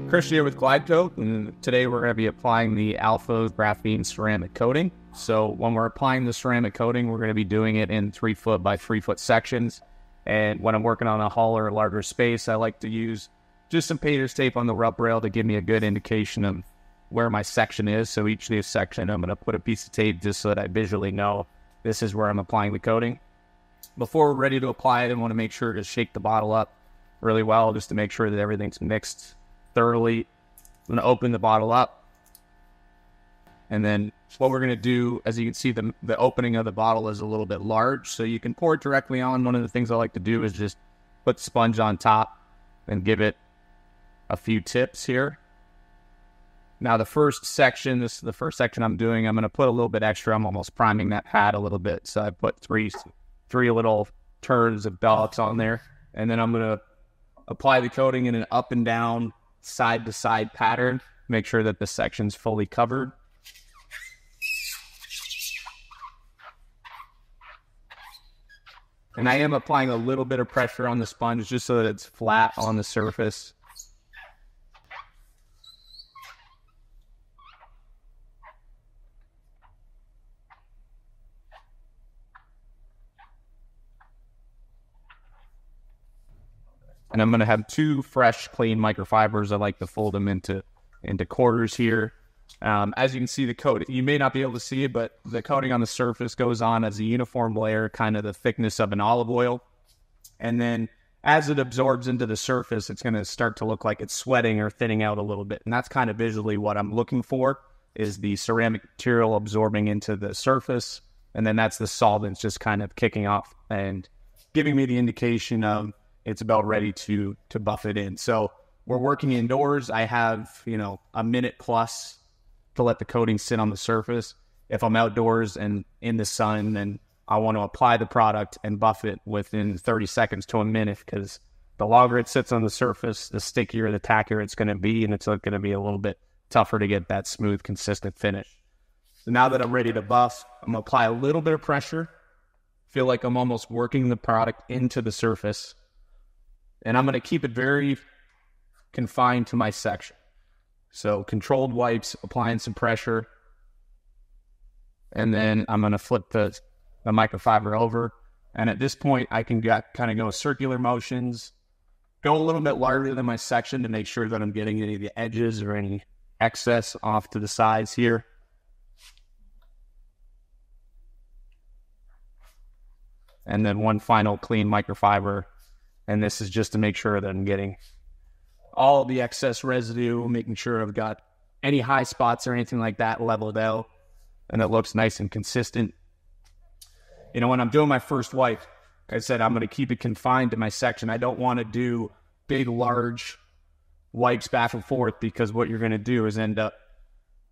Christian here with Glidecoat, and today we're going to be applying the Alpha Graphene ceramic coating. So when we're applying the ceramic coating, we're going to be doing it in 3 foot by 3 foot sections. And when I'm working on a hull or a larger space, I like to use just some painter's tape on the rub rail to give me a good indication of where my section is. So each of these sections, I'm going to put a piece of tape just so that I visually know this is where I'm applying the coating. Before we're ready to apply it, I want to make sure to shake the bottle up really well just to make sure that everything's mixed thoroughly. I'm going to open the bottle up, and then what we're going to do, as you can see, the opening of the bottle is a little bit large, so you can pour it directly on. One of the things I like to do is just put the sponge on top and give it a few tips here. Now the first section, this is the first section I'm doing, I'm going to put a little bit extra. I'm almost priming that pad a little bit, so I put three little turns of dots on there, and then I'm going to apply the coating in an up and down, side to side pattern. Make sure that the section's fully covered. And I am applying a little bit of pressure on the sponge just so that it's flat on the surface. And I'm going to have 2 fresh, clean microfibers. I like to fold them into quarters here. As you can see, the coat, you may not be able to see it, but the coating on the surface goes on as a uniform layer, kind of the thickness of an olive oil. And then as it absorbs into the surface, it's going to start to look like it's sweating or thinning out a little bit. And that's kind of visually what I'm looking for, is the ceramic material absorbing into the surface. And then that's the solvents just kind of kicking off and giving me the indication of it's about ready to buff it in. So we're working indoors. I have, a minute plus to let the coating sit on the surface. If I'm outdoors and in the sun, then I want to apply the product and buff it within 30 seconds to a minute, because the longer it sits on the surface, the stickier, the tackier it's going to be, and it's going to be a little bit tougher to get that smooth, consistent finish. So now that I'm ready to buff, I'm going to apply a little bit of pressure. Feel like I'm almost working the product into the surface. And I'm going to keep it very confined to my section. So controlled wipes, applying some pressure. And then I'm going to flip the microfiber over. And at this point, I can kind of go circular motions, go a little bit larger than my section to make sure that I'm getting any of the edges or any excess off to the sides here. And then one final clean microfiber. And this is just to make sure that I'm getting all the excess residue, making sure I've got any high spots or anything like that leveled out, and it looks nice and consistent. When I'm doing my first wipe, like I said, I'm going to keep it confined to my section. I don't want to do big, large wipes back and forth, because what you're going to do is end up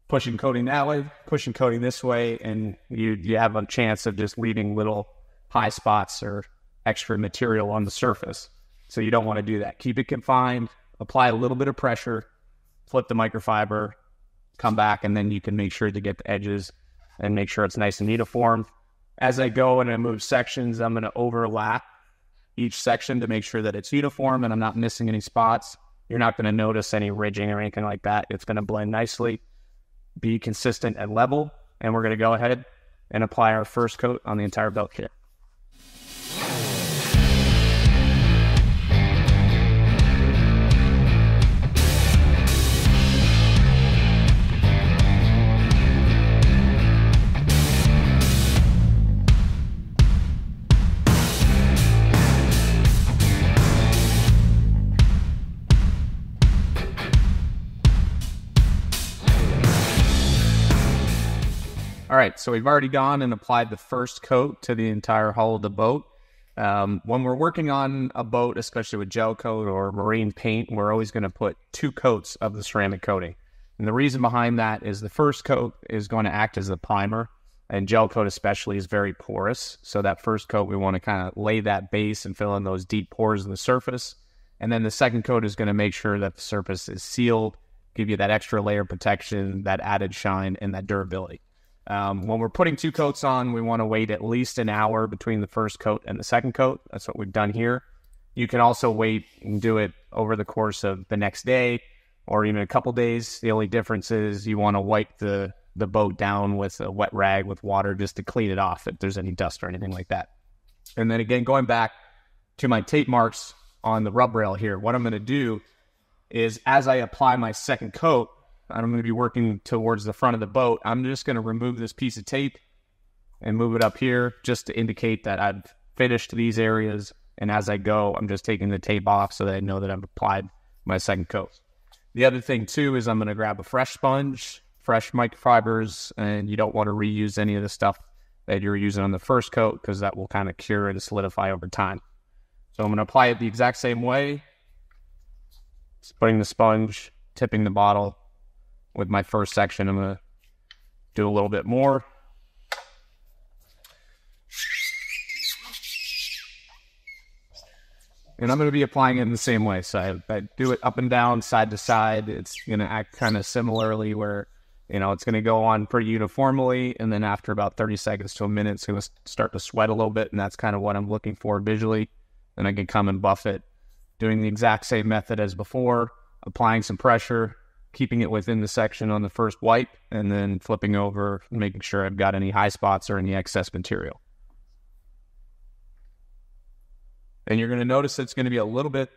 pushing coating that way, pushing coating this way, and you have a chance of just leaving little high spots or extra material on the surface. So you don't want to do that. Keep it confined, apply a little bit of pressure, flip the microfiber, come back, and then you can make sure to get the edges and make sure it's nice and uniform. As I go and I move sections, I'm going to overlap each section to make sure that it's uniform and I'm not missing any spots. You're not going to notice any ridging or anything like that. It's going to blend nicely, be consistent and level, and we're going to go ahead and apply our first coat on the entire belt kit. All right, so we've already gone and applied the first coat to the entire hull of the boat. When we're working on a boat, especially with gel coat or marine paint, we're always going to put 2 coats of the ceramic coating. And the reason behind that is the first coat is going to act as a primer, and gel coat especially is very porous. So that first coat, we want to kind of lay that base and fill in those deep pores in the surface. And then the second coat is going to make sure that the surface is sealed, give you that extra layer of protection, that added shine, and that durability. When we're putting 2 coats on, we want to wait at least an hour between the first coat and the second coat. That's what we've done here. You can also wait and do it over the course of the next day. or even a couple days. The only difference is you want to wipe the boat down with a wet rag with water just to clean it off if there's any dust or anything like that. And then again, going back to my tape marks on the rub rail here, what I'm going to do is as I apply my second coat, I'm going to be working towards the front of the boat. I'm just going to remove this piece of tape and move it up here just to indicate that I've finished these areas. And as I go, I'm just taking the tape off so that I know that I've applied my second coat. The other thing too is I'm going to grab a fresh sponge, fresh microfibers, and you don't want to reuse any of the stuff that you're using on the first coat because that will kind of cure and solidify over time. So I'm going to apply it the exact same way. Just putting the sponge, tipping the bottle. With my first section, I'm going to do a little bit more. And I'm going to be applying it in the same way. So I do it up and down, side to side. It's going to act kind of similarly where, you know, it's going to go on pretty uniformly. And then after about 30 seconds to a minute, it's going to start to sweat a little bit. And that's kind of what I'm looking for visually. Then I can come and buff it, doing the exact same method as before, applying some pressure, keeping it within the section on the first wipe, and then flipping over, making sure I've got any high spots or any excess material. And you're going to notice it's going to be a little bit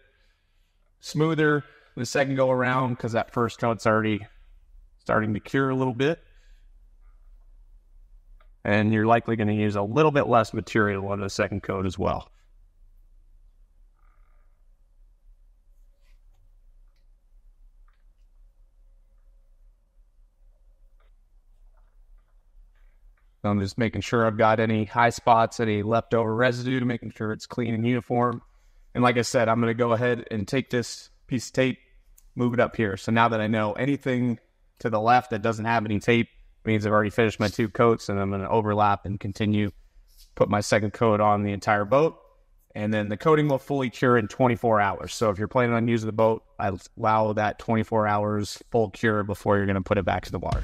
smoother the second go around because that first coat's already starting to cure a little bit. And you're likely going to use a little bit less material on the second coat as well. So I'm just making sure I've got any high spots, any leftover residue, making sure it's clean and uniform. And like I said, I'm going to go ahead and take this piece of tape, move it up here. So now that I know anything to the left that doesn't have any tape means I've already finished my 2 coats, and I'm going to overlap and continue, put my second coat on the entire boat. And then the coating will fully cure in 24 hours. So if you're planning on using the boat, I allow that 24 hours full cure before you're going to put it back to the water.